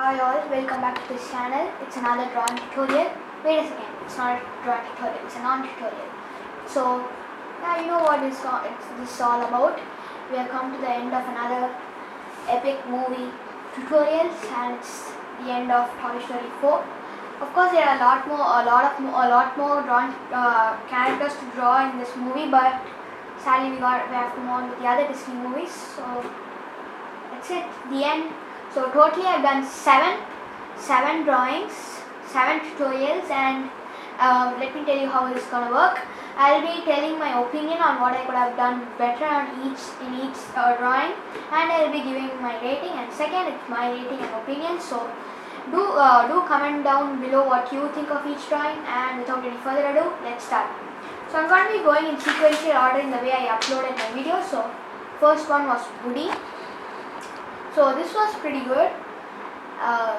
Hi all, welcome back to this channel. It's another drawing tutorial. Wait a second, it's not a drawing tutorial, it's a non-tutorial. So, now you know what this is all about. We have come to the end of another epic movie tutorial, and it's the end of Toy Story 4. Of course, there are a lot more drawing characters to draw in this movie, but sadly we have to move on with the other Disney movies. So that's it, the end. So totally I've done seven drawings, 7 tutorials, and let me tell you how this is gonna work. I'll be telling my opinion on what I could have done better on in each drawing, and I'll be giving my rating. And second, it's my rating and opinion. So do comment down below what you think of each drawing. And without any further ado, let's start. So I'm going to be going in sequential order in the way I uploaded my video. So first one was Woody. So this was pretty good,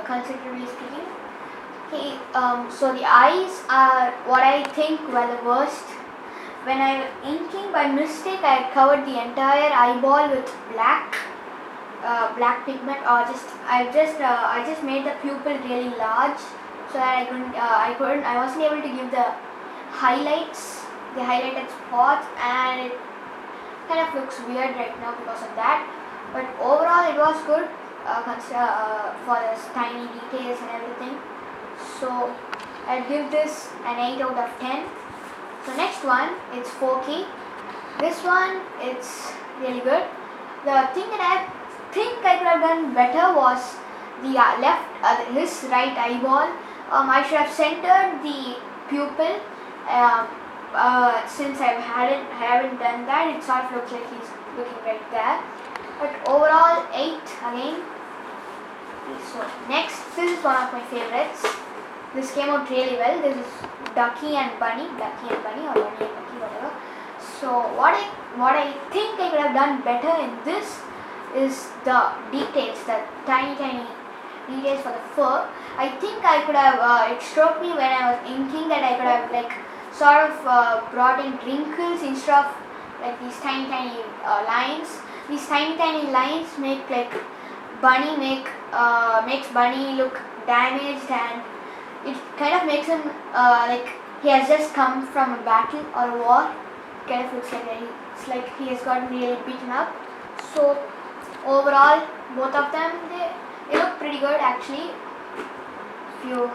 considerably speaking. Okay, so the eyes are what I think were the worst. When I was inking by mistake, I covered the entire eyeball with black pigment, or I just made the pupil really large so that I wasn't able to give the highlights, the highlighted spots, and it kind of looks weird right now because of that. But overall, it was good for the tiny details and everything. So I'll give this an 8 out of 10. So next one, it's Forky. This one, it's really good. The thing that I think I could have done better was the his right eyeball. I should have centered the pupil. Since I haven't done that, it sort of looks like he's looking right there. But overall, 8 again. So next, this is one of my favorites. This came out really well. This is Ducky and Bunny, or Bunny and Ducky, whatever. So what I think I could have done better in this is the details, the tiny details for the fur. I think I could have. It struck me when I was inking that I could have brought in wrinkles instead of like these tiny lines. These tiny lines make makes Bunny look damaged, and it kind of makes him like he has just come from a battle or a war. It kind of looks like he has gotten really beaten up. So overall, both of them they look pretty good actually if you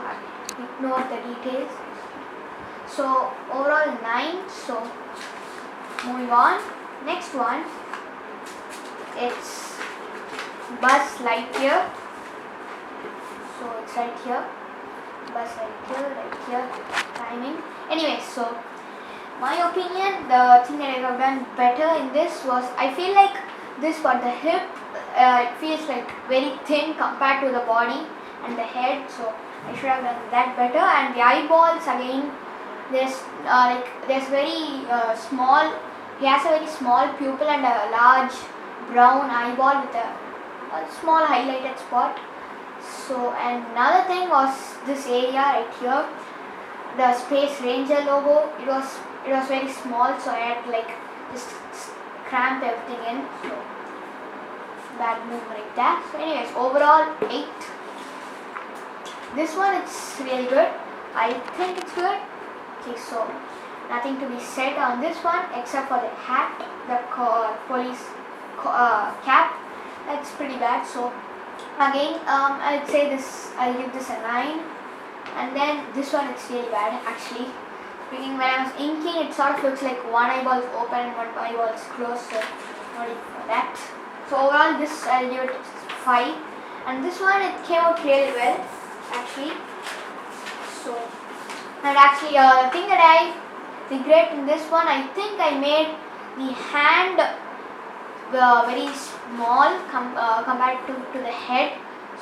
ignore the details. So overall 9. So moving on, next one, it's Buzz Lightyear. So it's right here, Buzz Lightyear, right here, timing. Anyway, so my opinion, the thing that I have done better in this was, I feel like this for the hip, it feels like very thin compared to the body and the head. So I should have done that better. And the eyeballs again, there's very small. He has a very small pupil and a large brown eyeball with a small highlighted spot. So another thing was this area right here, the Space Ranger logo. It was very small, so I had to like just cramp everything in. So bad move right there. So anyways, overall 8. This one, it's really good. I think it's good. Okay, so nothing to be said on this one except for the hat, the police cap. That's pretty bad. So again, I'd say this. I'll give this a 9. And then this one, it's really bad actually. When I was inking, it sort of looks like one eyeball is open and one eyeball is closed. So not even for that. So overall, this I'll give it 5. And this one, it came out really well actually. So, and actually, the thing that I regret in this one, I think I made the hand very small compared to the head,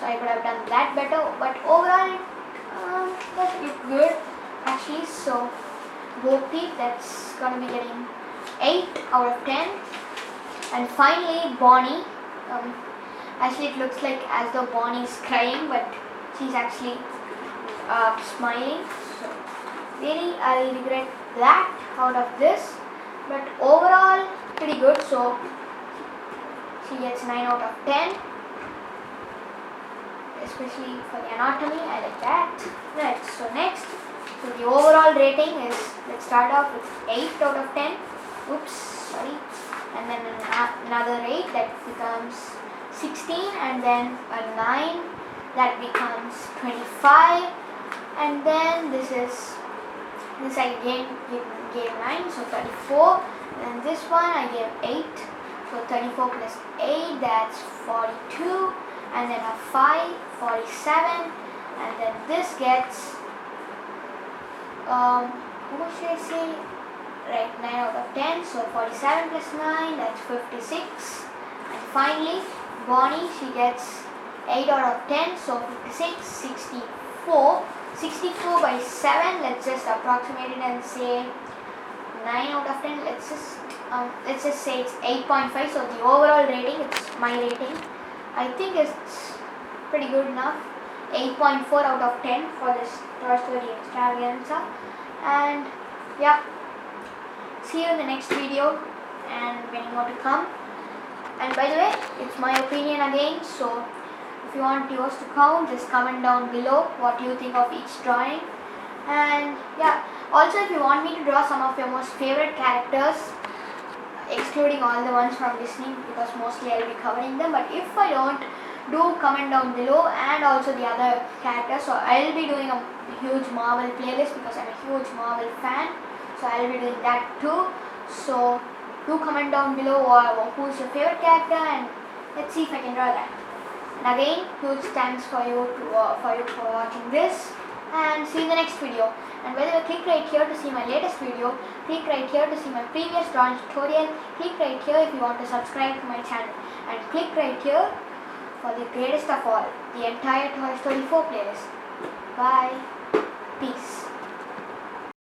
so I could have done that better. But overall, it looked good actually. So Bo Peep, that's gonna be getting 8 out of 10. And finally, Bonnie. Actually, it looks like as though Bonnie is crying, but she's actually smiling. So really, I regret that out of this. But overall, pretty good. So she gets 9 out of 10. especially for the anatomy. I like that. Right, so next, so the overall rating is, let's start off with 8 out of 10. Oops, sorry. And then another 8, that becomes 16, and then a 9, that becomes 25, and then this I gave 9, so 34, and this one I gave 8, so 34 plus 8, that's 42, and then a 5, 47, and then this gets, what should I say, right, 9 out of 10, so 47 plus 9, that's 56, and finally Bonnie, she gets 8 out of 10, so 56, 64, 64 by 7, let's just approximate it and say 9 out of 10, let's just say it's 8.5, so the overall rating, it's my rating, I think it's pretty good enough, 8.4 out of 10 for this Toy Story Extravaganza. And yeah, see you in the next video and many more to come. And by the way, it's my opinion again, so if you want yours to count, just comment down below what you think of each drawing. And yeah, also if you want me to draw some of your most favorite characters, excluding all the ones from Disney, because mostly I'll be covering them, but if I don't, do comment down below, and also the other characters. So I'll be doing a huge Marvel playlist because I'm a huge Marvel fan, so I'll be doing that too. So do comment down below who's your favorite character, and let's see if I can draw that. And again, huge thanks for you for watching this, and see you in the next video. And by the way, click right here to see my latest video, click right here to see my previous drawing tutorial, click right here if you want to subscribe to my channel, and click right here for the greatest of all, the entire Toy Story 4 playlist. Bye. Peace.